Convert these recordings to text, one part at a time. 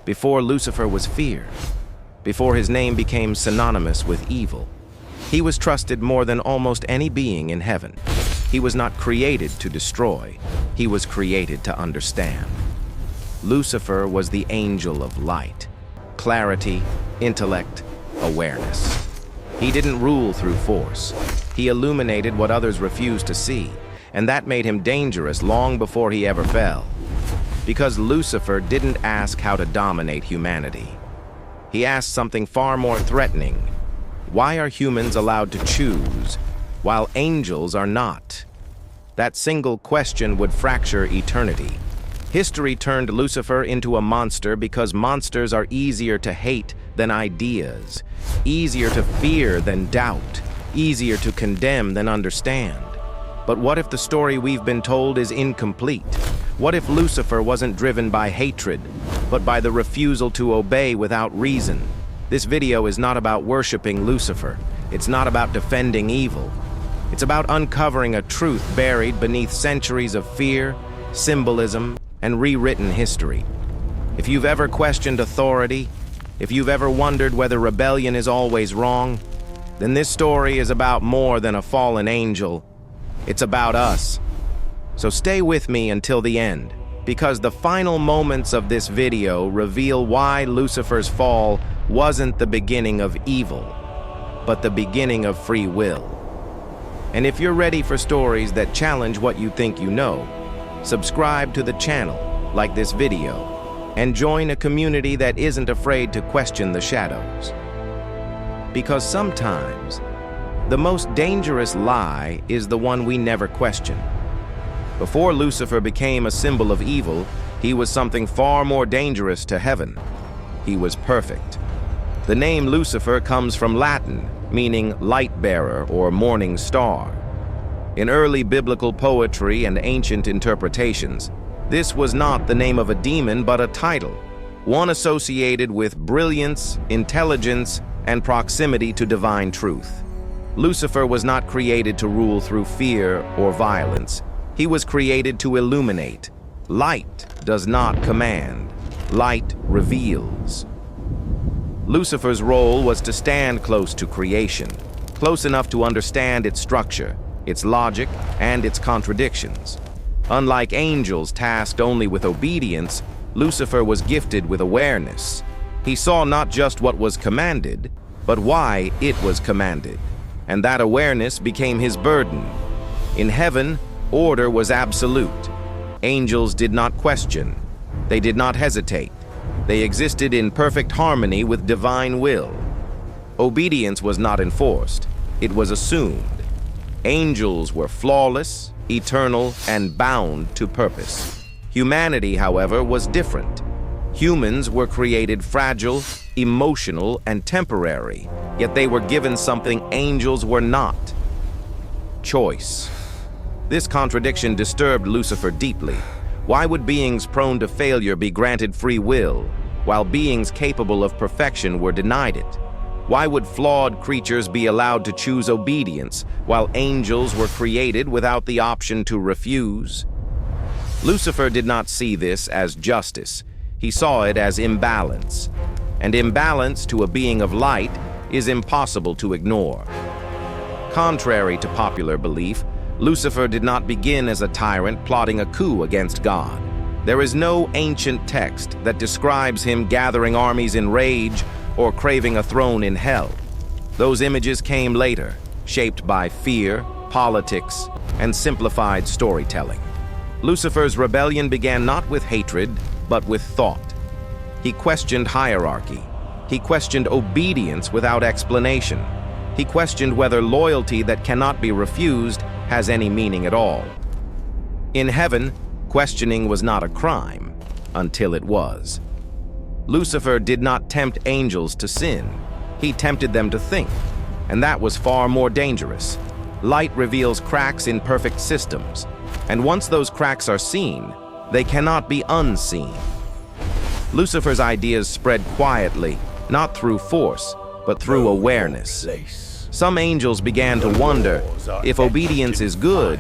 before Lucifer was feared, before his name became synonymous with evil. He was trusted more than almost any being in heaven. He was not created to destroy. He was created to understand. Lucifer was the angel of light, clarity, intellect, awareness. He didn't rule through force. He illuminated what others refused to see, and that made him dangerous long before he ever fell. Because Lucifer didn't ask how to dominate humanity. He asked something far more threatening. Why are humans allowed to choose, while angels are not? That single question would fracture eternity. History turned Lucifer into a monster because monsters are easier to hate than ideas, easier to fear than doubt, easier to condemn than understand. But what if the story we've been told is incomplete? What if Lucifer wasn't driven by hatred, but by the refusal to obey without reason? This video is not about worshiping Lucifer. It's not about defending evil. It's about uncovering a truth buried beneath centuries of fear, symbolism, and rewritten history. If you've ever questioned authority, if you've ever wondered whether rebellion is always wrong, then this story is about more than a fallen angel. It's about us. So stay with me until the end, because the final moments of this video reveal why Lucifer's fall wasn't the beginning of evil, but the beginning of free will. And if you're ready for stories that challenge what you think you know, subscribe to the channel, like this video, and join a community that isn't afraid to question the shadows. Because sometimes, the most dangerous lie is the one we never question. Before Lucifer became a symbol of evil, he was something far more dangerous to heaven. He was perfect. The name Lucifer comes from Latin, meaning light bearer or morning star. In early biblical poetry and ancient interpretations, this was not the name of a demon but a title, one associated with brilliance, intelligence, and proximity to divine truth. Lucifer was not created to rule through fear or violence. He was created to illuminate. Light does not command. Light reveals. Lucifer's role was to stand close to creation, close enough to understand its structure, its logic, and its contradictions. Unlike angels tasked only with obedience, Lucifer was gifted with awareness. He saw not just what was commanded, but why it was commanded. And that awareness became his burden. In heaven, order was absolute. Angels did not question. They did not hesitate. They existed in perfect harmony with divine will. Obedience was not enforced. It was assumed. Angels were flawless, eternal, and bound to purpose. Humanity, however, was different. Humans were created fragile, emotional, and temporary, yet they were given something angels were not: choice. This contradiction disturbed Lucifer deeply. Why would beings prone to failure be granted free will, while beings capable of perfection were denied it? Why would flawed creatures be allowed to choose obedience, while angels were created without the option to refuse? Lucifer did not see this as justice. He saw it as imbalance. And imbalance to a being of light is impossible to ignore. Contrary to popular belief, Lucifer did not begin as a tyrant plotting a coup against God. There is no ancient text that describes him gathering armies in rage or craving a throne in hell. Those images came later, shaped by fear, politics, and simplified storytelling. Lucifer's rebellion began not with hatred, but with thought. He questioned hierarchy. He questioned obedience without explanation. He questioned whether loyalty that cannot be refused has any meaning at all. In heaven, questioning was not a crime, until it was. Lucifer did not tempt angels to sin. He tempted them to think, and that was far more dangerous. Light reveals cracks in perfect systems, and once those cracks are seen, they cannot be unseen. Lucifer's ideas spread quietly, not through force, but through awareness. Some angels began to wonder, if obedience is good,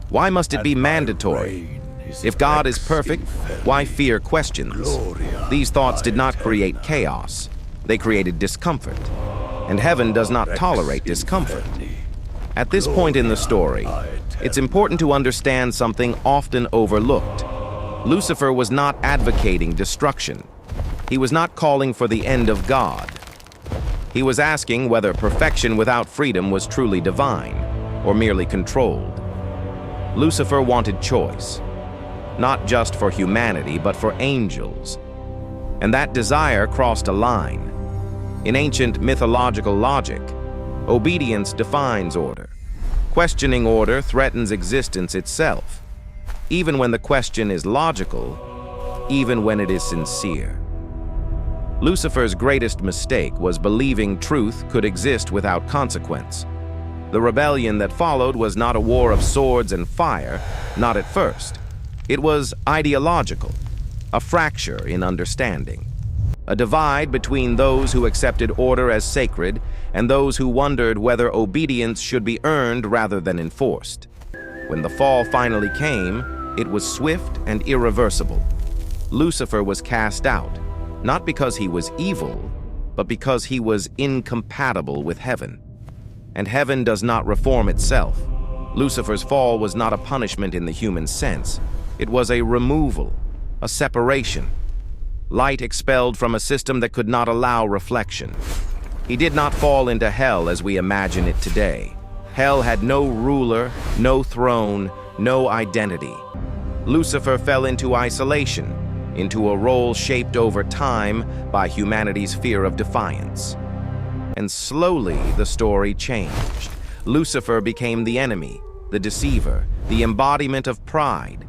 why must it be mandatory? If God is perfect, why fear questions? These thoughts did not create chaos. They created discomfort. And heaven does not tolerate discomfort. At this point in the story, it's important to understand something often overlooked. Lucifer was not advocating destruction. He was not calling for the end of God. He was asking whether perfection without freedom was truly divine or merely controlled. Lucifer wanted choice, not just for humanity, but for angels. And that desire crossed a line. In ancient mythological logic, obedience defines order. Questioning order threatens existence itself, even when the question is logical, even when it is sincere. Lucifer's greatest mistake was believing truth could exist without consequence. The rebellion that followed was not a war of swords and fire, not at first. It was ideological, a fracture in understanding, a divide between those who accepted order as sacred and those who wondered whether obedience should be earned rather than enforced. When the fall finally came, it was swift and irreversible. Lucifer was cast out, not because he was evil, but because he was incompatible with heaven. And heaven does not reform itself. Lucifer's fall was not a punishment in the human sense. It was a removal, a separation. Light expelled from a system that could not allow reflection. He did not fall into hell as we imagine it today. Hell had no ruler, no throne, no identity. Lucifer fell into isolation, into a role shaped over time by humanity's fear of defiance. And slowly the story changed. Lucifer became the enemy, the deceiver, the embodiment of pride.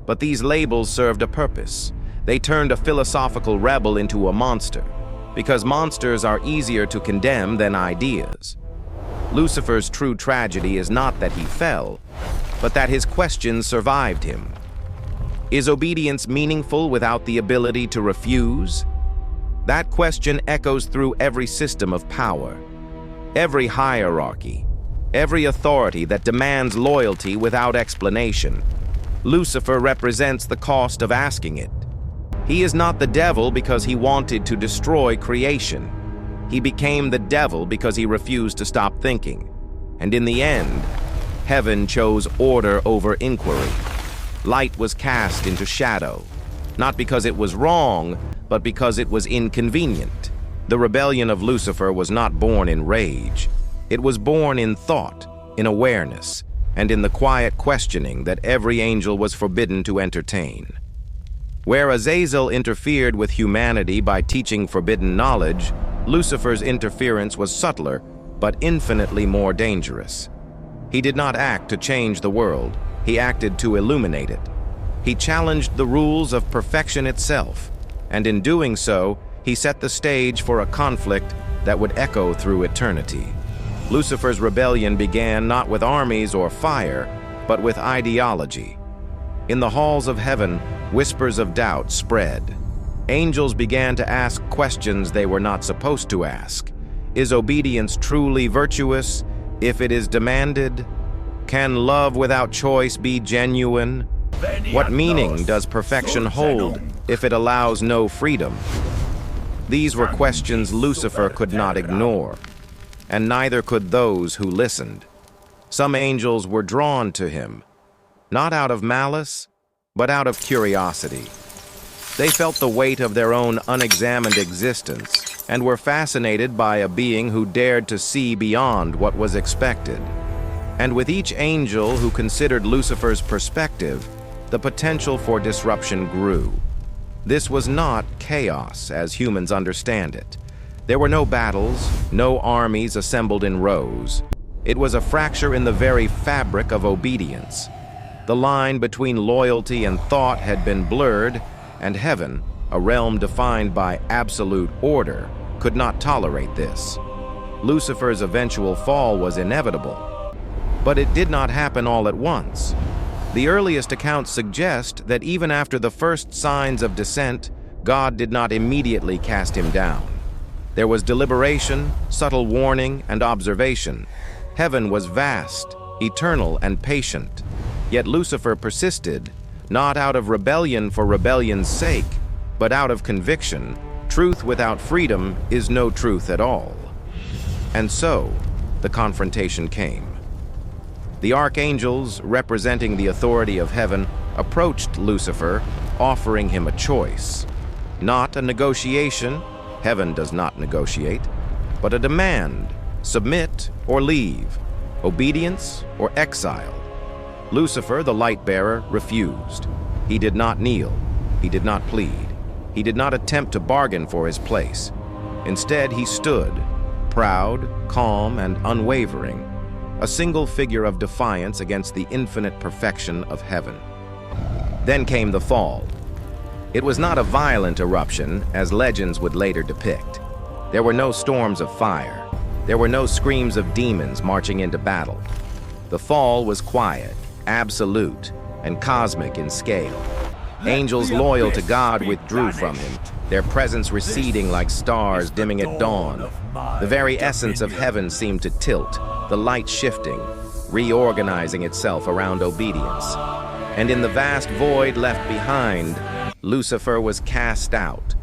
But these labels served a purpose. They turned a philosophical rebel into a monster, because monsters are easier to condemn than ideas. Lucifer's true tragedy is not that he fell, but that his questions survived him. Is obedience meaningful without the ability to refuse? That question echoes through every system of power, every hierarchy, every authority that demands loyalty without explanation. Lucifer represents the cost of asking it. He is not the devil because he wanted to destroy creation. He became the devil because he refused to stop thinking. And in the end, heaven chose order over inquiry. Light was cast into shadow, not because it was wrong, but because it was inconvenient. The rebellion of Lucifer was not born in rage. It was born in thought, in awareness, and in the quiet questioning that every angel was forbidden to entertain. Where Azazel interfered with humanity by teaching forbidden knowledge, Lucifer's interference was subtler, but infinitely more dangerous. He did not act to change the world. He acted to illuminate it. He challenged the rules of perfection itself, and in doing so, he set the stage for a conflict that would echo through eternity. Lucifer's rebellion began not with armies or fire, but with ideology. In the halls of heaven, whispers of doubt spread. Angels began to ask questions they were not supposed to ask. Is obedience truly virtuous if it is demanded? Can love without choice be genuine? What meaning does perfection hold if it allows no freedom? These were questions Lucifer could not ignore, and neither could those who listened. Some angels were drawn to him, not out of malice, but out of curiosity. They felt the weight of their own unexamined existence and were fascinated by a being who dared to see beyond what was expected. And with each angel who considered Lucifer's perspective, the potential for disruption grew. This was not chaos as humans understand it. There were no battles, no armies assembled in rows. It was a fracture in the very fabric of obedience. The line between loyalty and thought had been blurred, and heaven, a realm defined by absolute order, could not tolerate this. Lucifer's eventual fall was inevitable, but it did not happen all at once. The earliest accounts suggest that even after the first signs of descent, God did not immediately cast him down. There was deliberation, subtle warning, and observation. Heaven was vast, eternal, and patient. Yet Lucifer persisted, not out of rebellion for rebellion's sake, but out of conviction. Truth without freedom is no truth at all. And so, the confrontation came. The archangels, representing the authority of heaven, approached Lucifer, offering him a choice. Not a negotiation, heaven does not negotiate, but a demand: submit or leave, obedience or exile. Lucifer, the light-bearer, refused. He did not kneel. He did not plead. He did not attempt to bargain for his place. Instead, he stood, proud, calm, and unwavering, a single figure of defiance against the infinite perfection of heaven. Then came the fall. It was not a violent eruption, as legends would later depict. There were no storms of fire. There were no screams of demons marching into battle. The fall was quiet, absolute, and cosmic in scale. Angels loyal to God withdrew from him, their presence receding like stars dimming at dawn. The very essence of heaven seemed to tilt, the light shifting, reorganizing itself around obedience. And in the vast void left behind, Lucifer was cast out,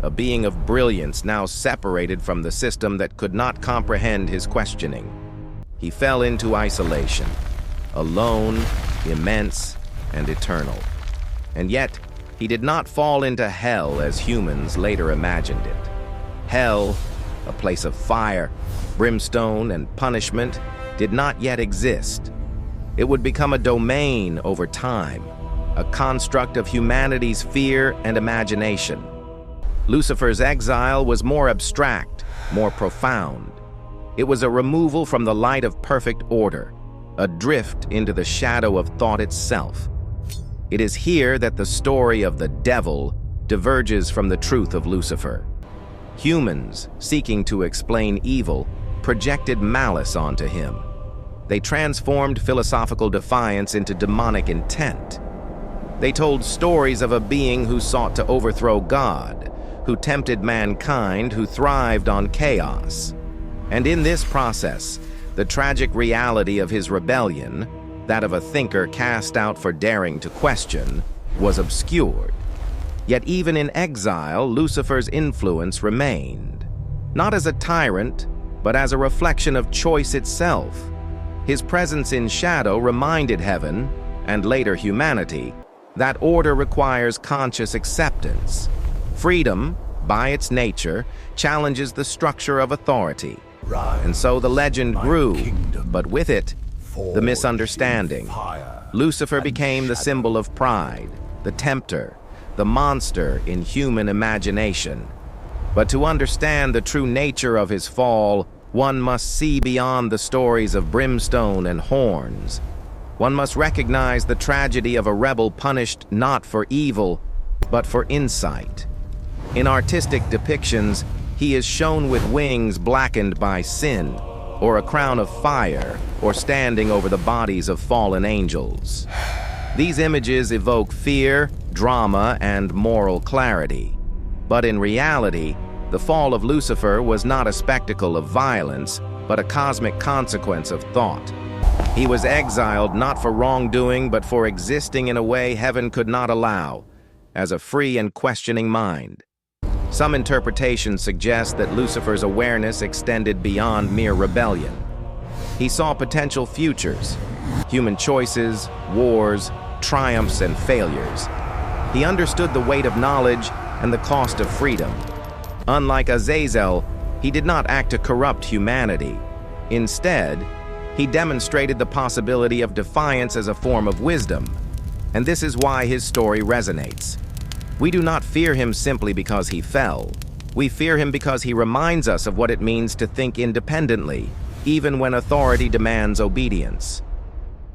a being of brilliance now separated from the system that could not comprehend his questioning. He fell into isolation, alone, immense, and eternal. And yet, he did not fall into hell as humans later imagined it. Hell, a place of fire, brimstone, and punishment, did not yet exist. It would become a domain over time, a construct of humanity's fear and imagination. Lucifer's exile was more abstract, more profound. It was a removal from the light of perfect order, a drift into the shadow of thought itself. It is here that the story of the devil diverges from the truth of Lucifer. Humans, seeking to explain evil, projected malice onto him. They transformed philosophical defiance into demonic intent. They told stories of a being who sought to overthrow God, who tempted mankind, who thrived on chaos. And in this process, the tragic reality of his rebellion, that of a thinker cast out for daring to question, was obscured. Yet even in exile, Lucifer's influence remained, not as a tyrant, but as a reflection of choice itself. His presence in shadow reminded heaven, and later humanity, that order requires conscious acceptance. Freedom, by its nature, challenges the structure of authority. And so the legend grew, but with it, the misunderstanding. Lucifer became the symbol of pride, the tempter, the monster in human imagination. But to understand the true nature of his fall, one must see beyond the stories of brimstone and horns. One must recognize the tragedy of a rebel punished not for evil, but for insight. In artistic depictions, he is shown with wings blackened by sin, or a crown of fire, or standing over the bodies of fallen angels. These images evoke fear, drama, and moral clarity. But in reality, the fall of Lucifer was not a spectacle of violence, but a cosmic consequence of thought. He was exiled not for wrongdoing, but for existing in a way heaven could not allow, as a free and questioning mind. Some interpretations suggest that Lucifer's awareness extended beyond mere rebellion. He saw potential futures, human choices, wars, triumphs, and failures. He understood the weight of knowledge and the cost of freedom. Unlike Azazel, he did not act to corrupt humanity. Instead, he demonstrated the possibility of defiance as a form of wisdom. And this is why his story resonates. We do not fear him simply because he fell. We fear him because he reminds us of what it means to think independently, even when authority demands obedience.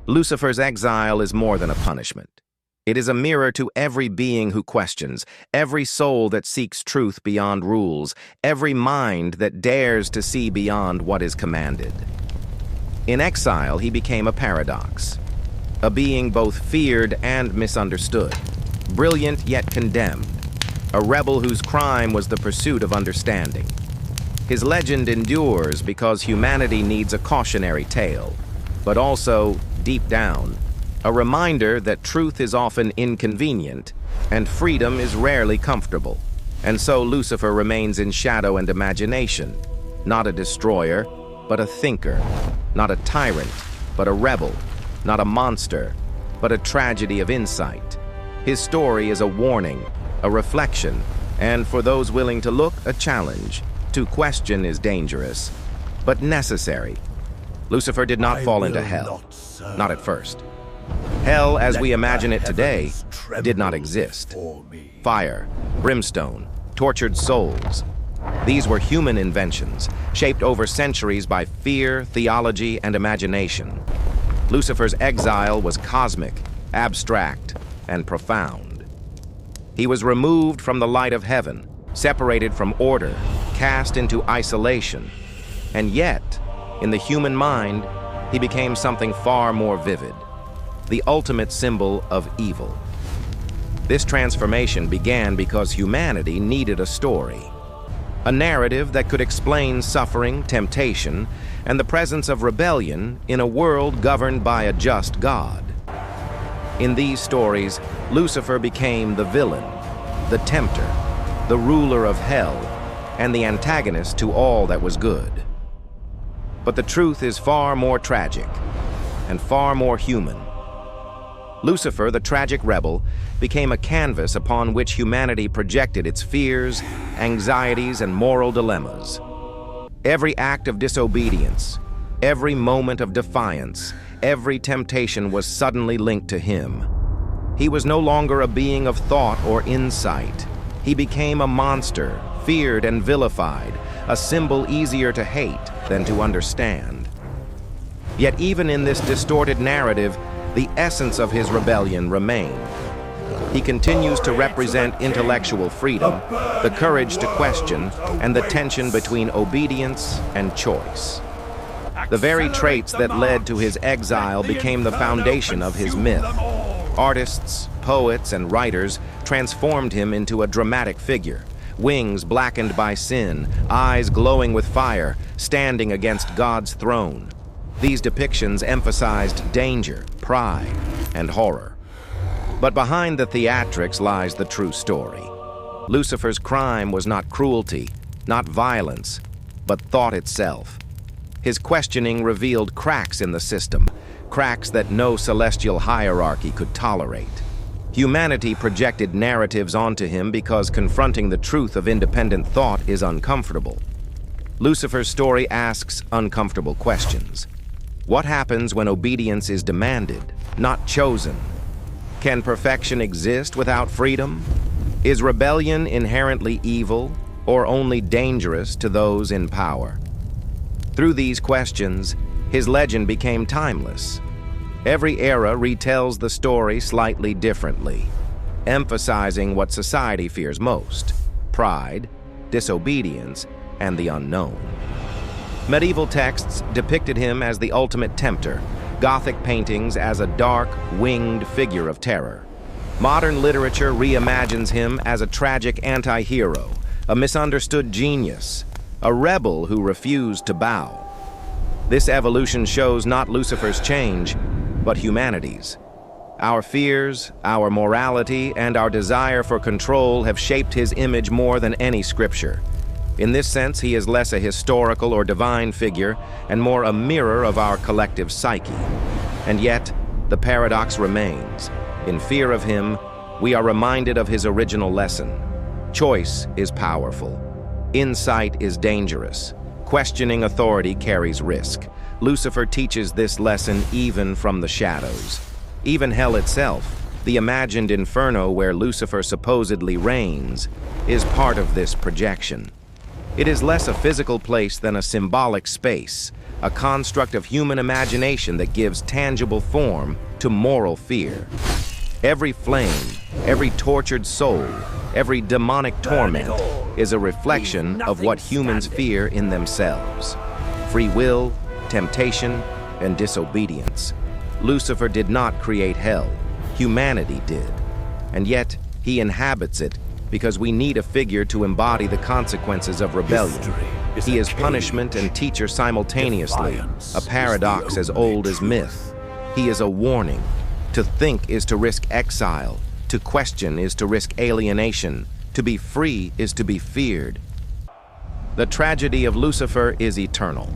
Lucifer's exile is more than a punishment. It is a mirror to every being who questions, every soul that seeks truth beyond rules, every mind that dares to see beyond what is commanded. In exile, he became a paradox, a being both feared and misunderstood, brilliant yet condemned, a rebel whose crime was the pursuit of understanding. His legend endures because humanity needs a cautionary tale, but also, deep down, a reminder that truth is often inconvenient and freedom is rarely comfortable. And so Lucifer remains in shadow and imagination, not a destroyer, but a thinker, not a tyrant, but a rebel, not a monster, but a tragedy of insight. His story is a warning, a reflection, and for those willing to look, a challenge. To question is dangerous, but necessary. Lucifer did not fall into hell, not at first. Hell, as we imagine it today, did not exist. Fire, brimstone, tortured souls. These were human inventions, shaped over centuries by fear, theology, and imagination. Lucifer's exile was cosmic, abstract, and profound. He was removed from the light of heaven, separated from order, cast into isolation. And yet, in the human mind, he became something far more vivid, the ultimate symbol of evil. This transformation began because humanity needed a story, a narrative that could explain suffering, temptation, and the presence of rebellion in a world governed by a just God. In these stories, Lucifer became the villain, the tempter, the ruler of hell, and the antagonist to all that was good. But the truth is far more tragic and far more human. Lucifer, the tragic rebel, became a canvas upon which humanity projected its fears, anxieties, and moral dilemmas. Every act of disobedience, every moment of defiance, every temptation was suddenly linked to him. He was no longer a being of thought or insight. He became a monster, feared and vilified, a symbol easier to hate than to understand. Yet even in this distorted narrative, the essence of his rebellion remained. He continues to represent intellectual freedom, the courage to question, and the tension between obedience and choice. The very traits that led to his exile became the foundation of his myth. Artists, poets, and writers transformed him into a dramatic figure, wings blackened by sin, eyes glowing with fire, standing against God's throne. These depictions emphasized danger, pride, and horror. But behind the theatrics lies the true story. Lucifer's crime was not cruelty, not violence, but thought itself. His questioning revealed cracks in the system, cracks that no celestial hierarchy could tolerate. Humanity projected narratives onto him because confronting the truth of independent thought is uncomfortable. Lucifer's story asks uncomfortable questions. What happens when obedience is demanded, not chosen? Can perfection exist without freedom? Is rebellion inherently evil or only dangerous to those in power? Through these questions, his legend became timeless. Every era retells the story slightly differently, emphasizing what society fears most: pride, disobedience, and the unknown. Medieval texts depicted him as the ultimate tempter, Gothic paintings as a dark, winged figure of terror. Modern literature reimagines him as a tragic anti-hero, a misunderstood genius, a rebel who refused to bow. This evolution shows not Lucifer's change, but humanity's. Our fears, our morality, and our desire for control have shaped his image more than any scripture. In this sense, he is less a historical or divine figure and more a mirror of our collective psyche. And yet, the paradox remains. In fear of him, we are reminded of his original lesson. Choice is powerful. Insight is dangerous. Questioning authority carries risk. Lucifer teaches this lesson even from the shadows. Even hell itself, the imagined inferno where Lucifer supposedly reigns, is part of this projection. It is less a physical place than a symbolic space, a construct of human imagination that gives tangible form to moral fear. Every flame, every tortured soul, every demonic torment is a reflection of what humans fear in themselves: free will, temptation, and disobedience. Lucifer did not create hell, humanity did. And yet, he inhabits it because we need a figure to embody the consequences of rebellion. He is punishment and teacher simultaneously, a paradox as old as myth. He is a warning. To think is to risk exile. To question is to risk alienation. To be free is to be feared. The tragedy of Lucifer is eternal.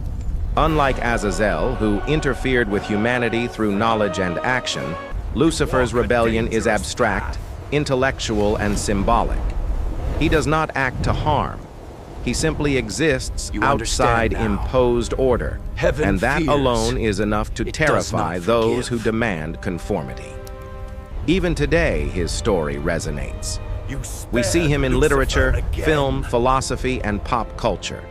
Unlike Azazel, who interfered with humanity through knowledge and action, Lucifer's rebellion is abstract, intellectual, and symbolic. He does not act to harm. He simply exists outside imposed order, and that alone is enough to terrify those who demand conformity. Even today, his story resonates. We see him in literature, film, philosophy, and pop culture.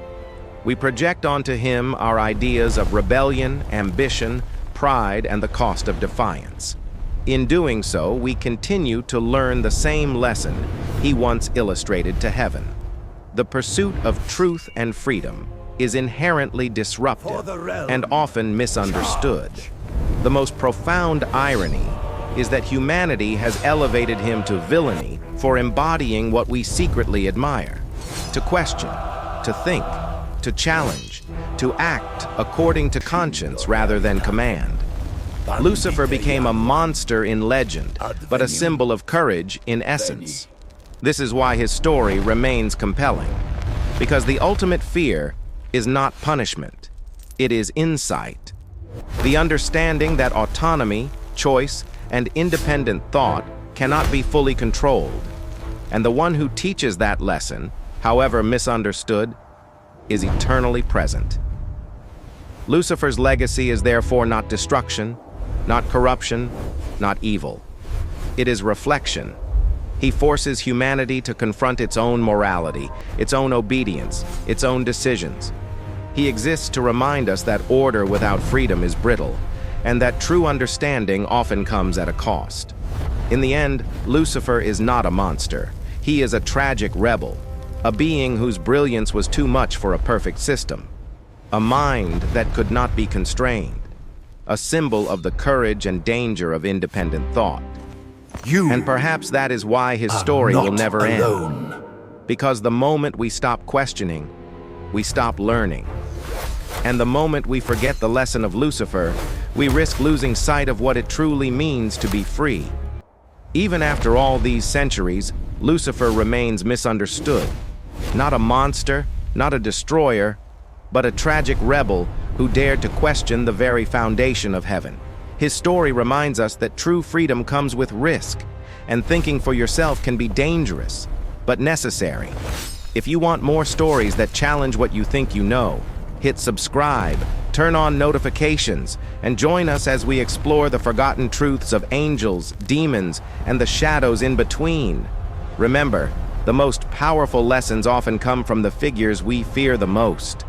We project onto him our ideas of rebellion, ambition, pride, and the cost of defiance. In doing so, we continue to learn the same lesson he once illustrated to heaven. The pursuit of truth and freedom is inherently disruptive and often misunderstood. The most profound irony is that humanity has elevated him to villainy for embodying what we secretly admire: to question, to think, to challenge, to act according to conscience rather than command. Lucifer became a monster in legend, but a symbol of courage in essence. This is why his story remains compelling, because the ultimate fear is not punishment, it is insight. The understanding that autonomy, choice, and independent thought cannot be fully controlled, and the one who teaches that lesson, however misunderstood, is eternally present. Lucifer's legacy is therefore not destruction, not corruption, not evil. It is reflection. He forces humanity to confront its own morality, its own obedience, its own decisions. He exists to remind us that order without freedom is brittle, and that true understanding often comes at a cost. In the end, Lucifer is not a monster. He is a tragic rebel, a being whose brilliance was too much for a perfect system, a mind that could not be constrained, a symbol of the courage and danger of independent thought. And perhaps that is why his story will never end. Because the moment we stop questioning, we stop learning. And the moment we forget the lesson of Lucifer, we risk losing sight of what it truly means to be free. Even after all these centuries, Lucifer remains misunderstood. Not a monster, not a destroyer, but a tragic rebel who dared to question the very foundation of heaven. His story reminds us that true freedom comes with risk, and thinking for yourself can be dangerous, but necessary. If you want more stories that challenge what you think you know, hit subscribe, turn on notifications, and join us as we explore the forgotten truths of angels, demons, and the shadows in between. Remember, the most powerful lessons often come from the figures we fear the most.